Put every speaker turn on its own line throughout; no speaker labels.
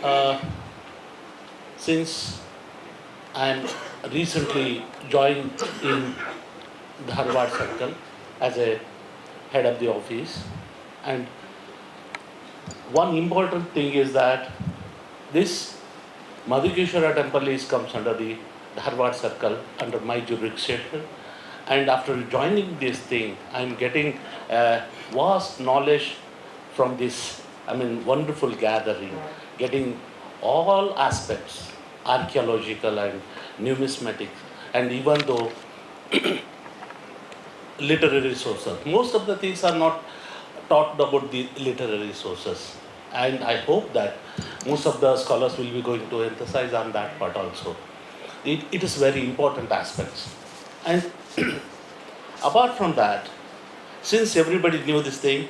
Uh, since I'm recently joined in Dharwad circle as a head of the office, and one important thing is that this Madhukeshvara temple comes under the Dharwad circle under my jurisdiction, and after joining this thing, I'm getting vast knowledge from this, wonderful gathering, getting all aspects, archaeological and numismatic, and even though literary sources. Most of the things are not taught about the literary sources. And I hope that most of the scholars will be going to emphasize on that part also. It is very important aspects. And apart from that, since everybody knew this thing,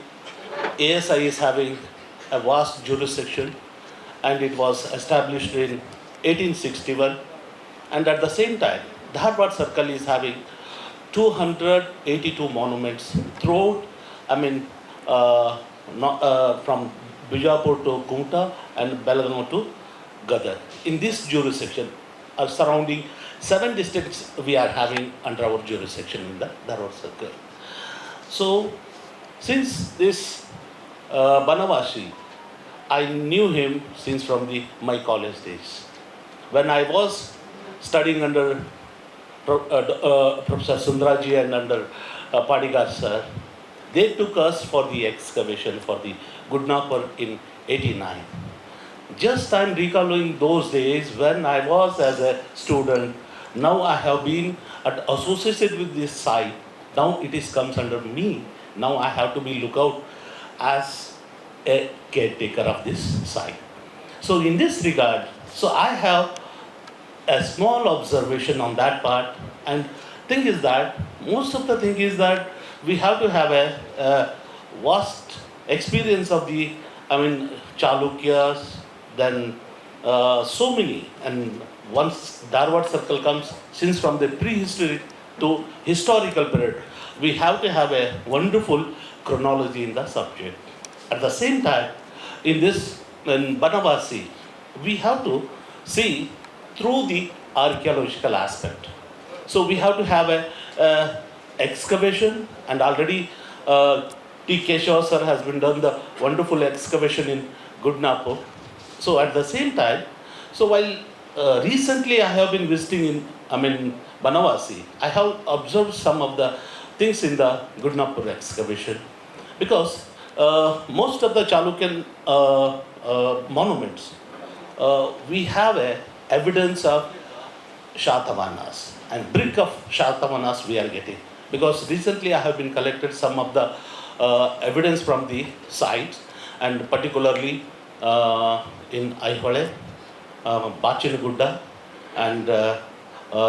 ASI is having a vast jurisdiction, and it was established in 1861. And at the same time, Dharwad Circle is having 282 monuments throughout, from Bijapur to Kumta and Belgaum to Gadar. In this jurisdiction, surrounding 7 districts we are having under our jurisdiction in the Dharwad Circle. So, since this Banavasi, I knew him since from my college days. When I was studying under Professor Sundraji and under Padigar sir, they took us for the excavation for the Gudnapur in 89. Just I'm recalling those days when I was as a student. Now I have been associated with this site. Now it comes under me. Now I have to be look out as a caretaker of this site. So in this regard, I have a small observation on that part, and thing is that most of the thing is that we have to have a vast experience of the Chalukyas, then so many, and once Dharwad circle comes, since from the prehistory to historical period, we have to have a wonderful chronology in the subject. At the same time, in Banavasi, we have to see through the archaeological aspect. So we have to have a excavation, and already T. Keshav sir has been done the wonderful excavation in Gudnapur. So at the same time, while recently I have been visiting in Banavasi, I have observed some of the things in the Gudnapur excavation, because most of the Chalukyan monuments, we have a evidence of Shatavanas and brick of Shatavanas we are getting, because recently I have been collected some of the evidence from the sites, and particularly in Aihole, Bachinagudda, and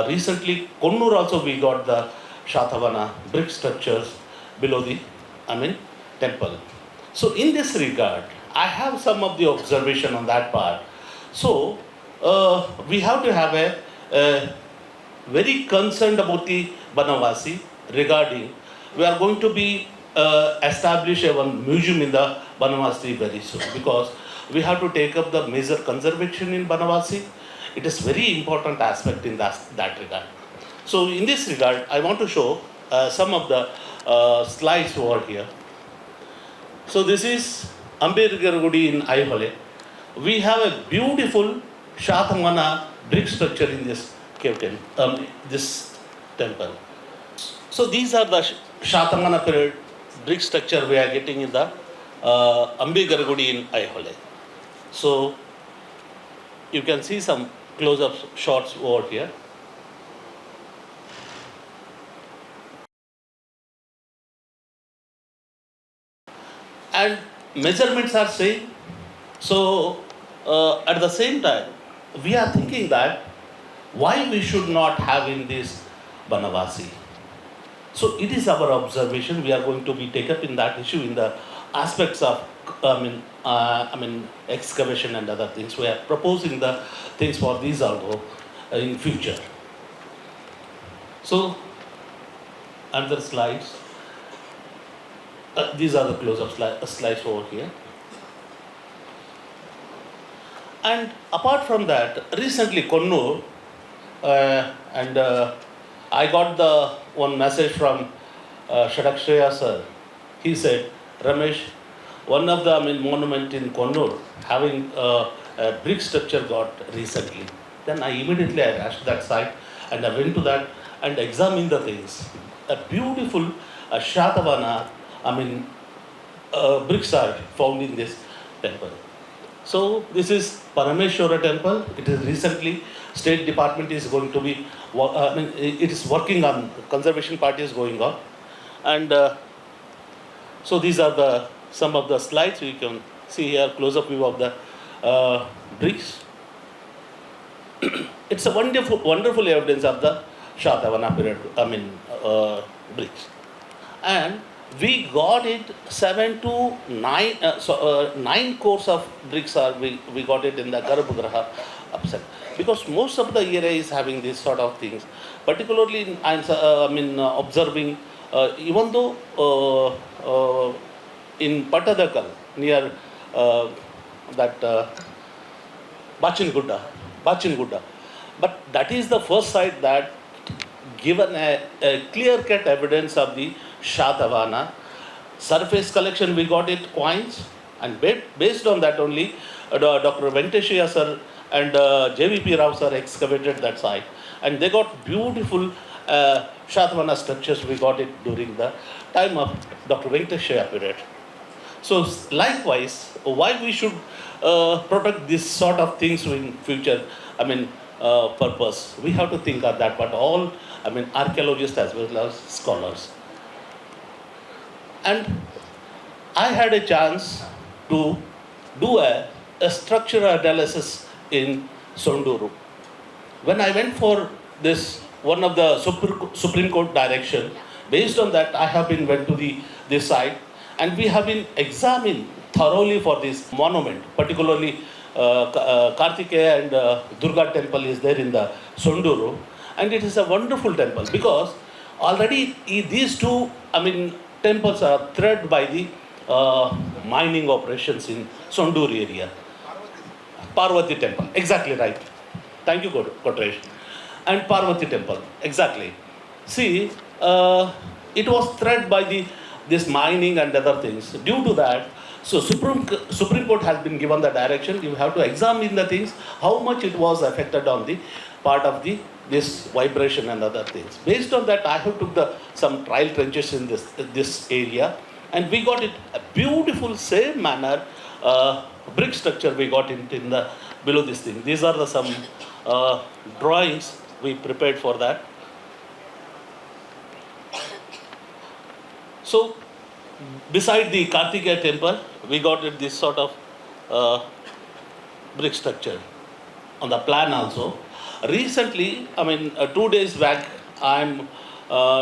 recently Konnur also we got the Shatavana brick structures below the temple. So in this regard, I have some of the observation on that part. So we have to have a very concerned about the Banavasi regarding, we are going to be establish one museum in the Banavasi very soon, because we have to take up the major conservation in Banavasi. It is very important aspect in that regard. So in this regard, I want to show some of the slides over here. So this is Ambedkar Gudi in Aihole. We have a beautiful Shatamana brick structure in this this temple. So these are the Shatamana period brick structure we are getting in the Ambedkar Gudi in Aihole. So you can see some close-up shots over here. And measurements are same. So at the same time, we are thinking that why we should not have in this Banavasi. So it is our observation. We are going to be take up in that issue in the aspects of excavation and other things. We are proposing the things for these also in future. So another slides. These are the close-up slides over here. And apart from that, recently Konnur, and I got the one message from Shadakshraya sir. He said, Ramesh, one of the monument in Konnur having a brick structure got recently. Then I immediately I rushed that site and I went to that and examined the things. A beautiful Shatavana, bricks are found in this temple. So this is Parameshwara temple. It is recently, State Department is going to be, it is working on, conservation party is going on. And so these are some of the slides. You can see here, close-up view of the bricks. It's a wonderful evidence of the Shatavana period, bricks. And we got it 9 cores of bricks we got it in the Garbhagriha upset. Because most of the area is having these sort of things. Particularly, observing, even though in Patadakal, near that Bachin Gudda, but that is the first site that given a clear-cut evidence of the Shatavana. Surface collection, we got it coins, and based on that only, Dr. Venkateshwara sir and JVP Rao sir excavated that site, and they got beautiful Shatavana structures. We got it during the time of Dr. Venkateshwara period. So likewise, why we should protect this sort of things in future, purpose, we have to think of that, but all, archaeologists as well as scholars. And I had a chance to do a structural analysis in Sonduru. When I went for this, one of the Supreme Court direction, based on that, I have went to this site, and we have been examined thoroughly for this monument, particularly Kartikeya and Durga temple is there in the Sonduru, and it is a wonderful temple because already these two, temples are threatened by the mining operations in Sonduru area. Parvati temple, exactly right. Thank you, Kotresh. And Parvati temple, exactly. See, it was threatened by this mining and other things. Due to that, so Supreme Court has been given the direction. You have to examine the things, how much it was affected on the part of this vibration and other things. Based on that, I have took some trial trenches in this area, and we got it a beautiful same manner brick structure. We got it in the below this thing. These are some drawings we prepared for that. So beside the Kartikeya temple, we got it this sort of brick structure on the plan also. Recently, 2 days back, I'm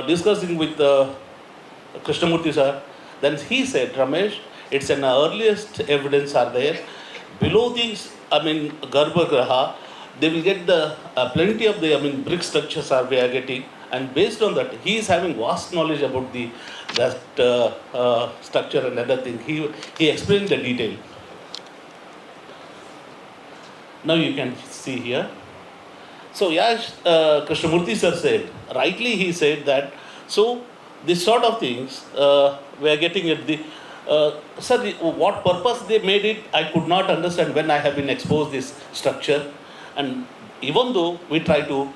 discussing with Krishnamurti sir. Then he said, Ramesh, it's an earliest evidence are there. Below these, Garbhagriha, they will get the plenty of the brick structures are we are getting. And based on that, he is having vast knowledge about that structure and other thing. He explained the detail. Now you can see here. So Krishnamurti sir said, rightly he said that, so this sort of things we are getting at the, sir, what purpose they made it, I could not understand when I have been exposed this structure. And even though we try to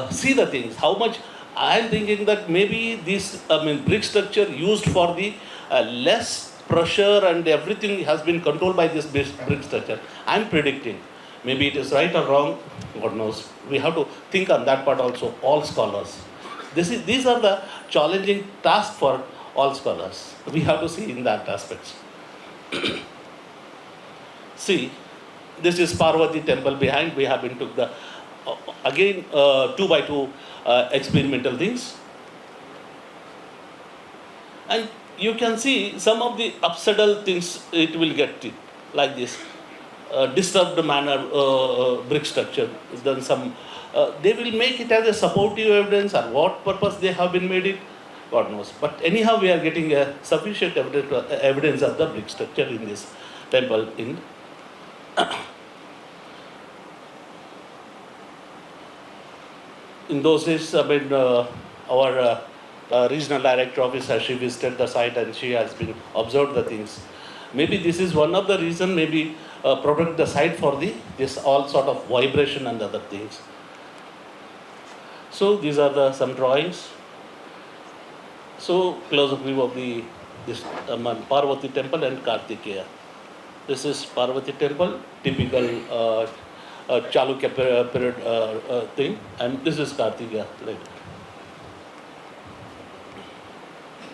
see the things, how much I am thinking that maybe this brick structure used for the less pressure and everything has been controlled by this brick structure. I am predicting. Maybe it is right or wrong, God knows. We have to think on that part also, all scholars. These are the challenging tasks for all scholars. We have to see in that aspects. See, this is Parvati temple behind. We have been took the, again, 2x2 experimental things. And you can see some of the upsaddle things it will get it, like this. Disturbed manner brick structure is done some they will make it as a supportive evidence, or what purpose they have been made it, God knows. But anyhow, we are getting a sufficient evidence of the brick structure in this temple in in those days, I mean, our regional director officer, she visited the site and she has been observed the things. Maybe this is one of the reason, maybe protect the site for the this all sort of vibration and other things. So these are the some drawings. So close-up view of the this Parvati temple and Kartikeya. This is Parvati temple, typical Chalukya period thing, and this is Kartikeya later.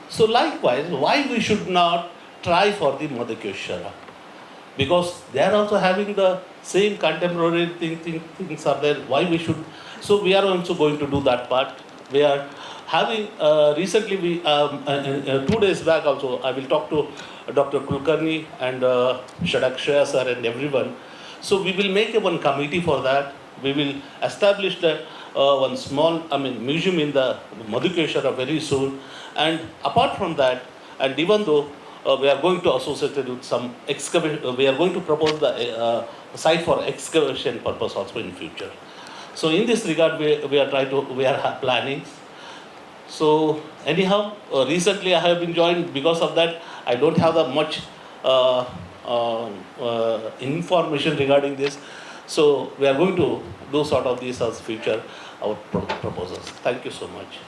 So likewise, why we should not try for the Madhukeshvara? Because they are also having the same contemporary things are there. Why we should? So we are also going to do that part. We are having recently 2 days back also. I will talk to Dr. Kulkarni and Shadakshaya sir and everyone. So we will make one committee for that. We will establish the one small museum in the Madhukeshvara very soon. And apart from that, and even though we are going to associate it with some excavation, we are going to propose the site for excavation purpose also in future. So in this regard, we are planning. So anyhow, recently I have been joined. Because of that, I don't have the much information regarding this. So we are going to do sort of this as future our proposals. Thank you so much.